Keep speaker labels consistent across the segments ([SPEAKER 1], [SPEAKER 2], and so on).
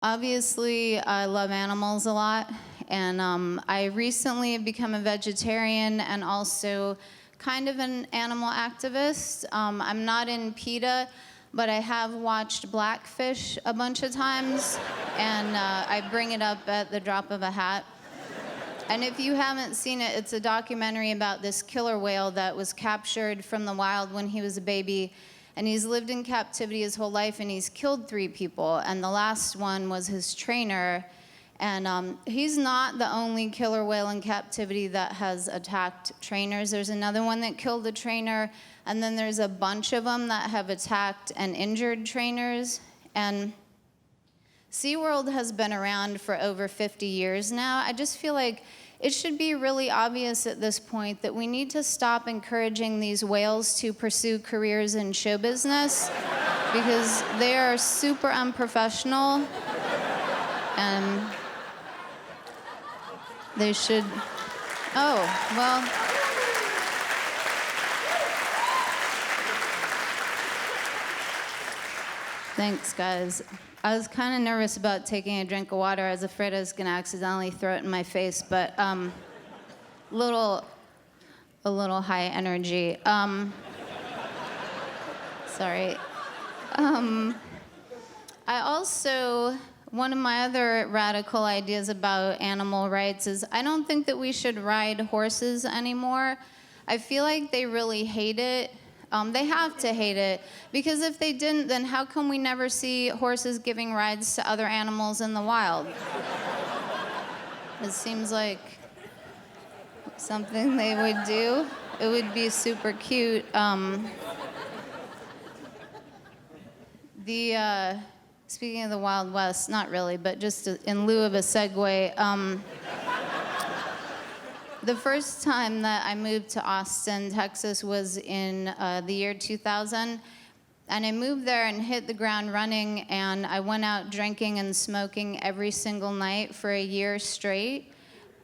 [SPEAKER 1] Obviously, I love animals a lot, and I recently have become a vegetarian and also kind of an animal activist. I'm not in PETA, but I have watched Blackfish a bunch of times, and I bring it up at the drop of a hat. And if you haven't seen it, it's a documentary about this killer whale that was captured from the wild when he was a baby. And he's lived in captivity his whole life, and he's killed 3 people. And the last one was his trainer. And he's not the only killer whale in captivity that has attacked trainers. There's another one that killed a trainer. And then there's a bunch of them that have attacked and injured trainers. And SeaWorld has been around for over 50 years now. I just feel like it should be really obvious at this point that we need to stop encouraging these whales to pursue careers in show business because they are super unprofessional and they should, oh, well. Thanks, guys. I was kind of nervous about taking a drink of water. I was afraid I was going to accidentally throw it in my face, but a little high energy. Sorry. I also, one of my other radical ideas about animal rights is I don't think that we should ride horses anymore. I feel like they really hate it. They have to hate it, because if they didn't, then how come we never see horses giving rides to other animals in the wild? It seems like something they would do. It would be super cute. Speaking of the Wild West, not really, but just in lieu of a segue, the first time that I moved to Austin, Texas, was in the year 2000. And I moved there and hit the ground running, and I went out drinking and smoking every single night for a year straight.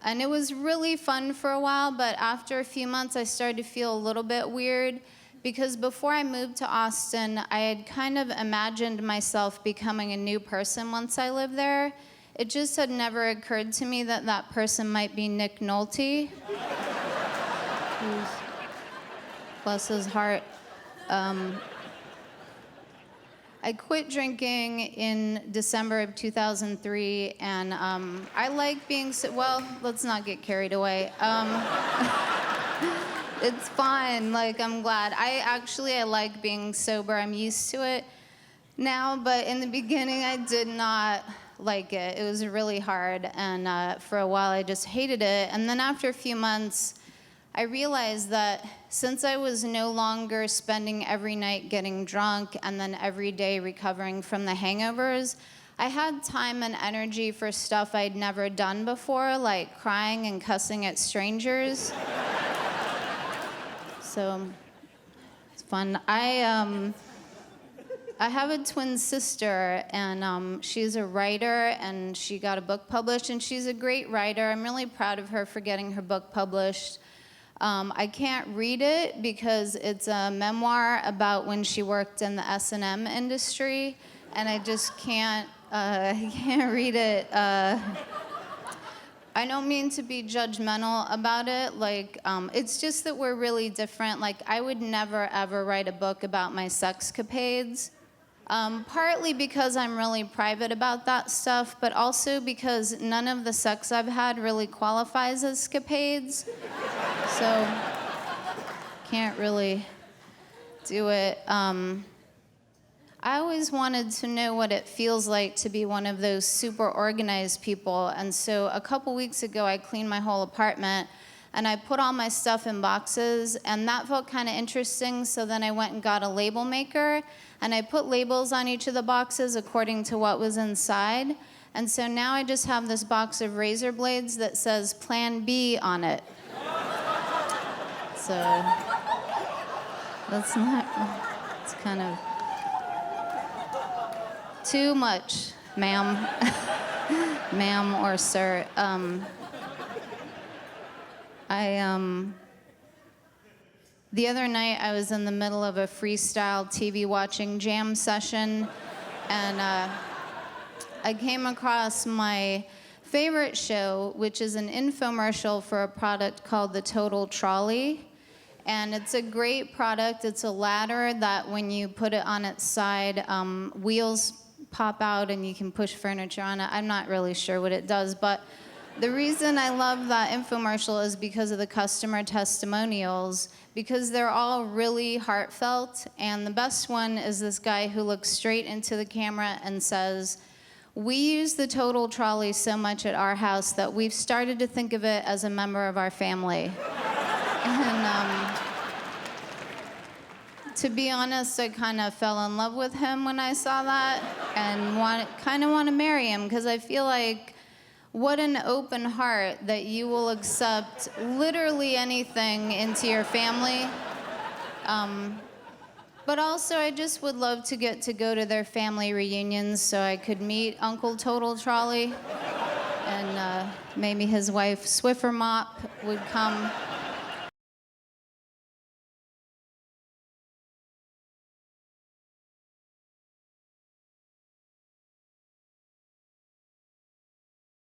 [SPEAKER 1] And it was really fun for a while, but after a few months, I started to feel a little bit weird, because before I moved to Austin, I had kind of imagined myself becoming a new person once I lived there. It just had never occurred to me that that person might be Nick Nolte. Bless his heart. I quit drinking in December of 2003, and I like being well, let's not get carried away. It's fine, like, I'm glad. I like being sober. I'm used to it now, but in the beginning, I did not like it. It was really hard, and for a while I just hated it. And then after a few months, I realized that since I was no longer spending every night getting drunk and then every day recovering from the hangovers, I had time and energy for stuff I'd never done before, like crying and cussing at strangers. So it's fun. I have a twin sister, and she's a writer, and she got a book published, and she's a great writer. I'm really proud of her for getting her book published. I can't read it because it's a memoir about when she worked in the S&M industry, and I just can't read it. I don't mean to be judgmental about it. Like, it's just that we're really different. Like, I would never, ever write a book about my sexcapades. Partly because I'm really private about that stuff, but also because none of the sex I've had really qualifies as escapades. So, can't really do it. I always wanted to know what it feels like to be one of those super organized people, and so a couple weeks ago I cleaned my whole apartment, and I put all my stuff in boxes, and that felt kind of interesting, so then I went and got a label maker, and I put labels on each of the boxes according to what was inside. And so now I just have this box of razor blades that says Plan B on it. So that's not, it's kind of too much, ma'am. Ma'am or sir. The other night, I was in the middle of a freestyle TV watching jam session, and I came across my favorite show, which is an infomercial for a product called the Total Trolley. And it's a great product. It's a ladder that when you put it on its side, wheels pop out and you can push furniture on it. I'm not really sure what it does, but the reason I love that infomercial is because of the customer testimonials, because they're all really heartfelt. And the best one is this guy who looks straight into the camera and says, "We use the Total Trolley so much at our house that we've started to think of it as a member of our family." And to be honest, I kind of fell in love with him when I saw that and kind of want to marry him, because I feel like what an open heart that you will accept literally anything into your family. But also, I just would love to get to go to their family reunions so I could meet Uncle Total Trolley, and maybe his wife Swiffer Mop would come.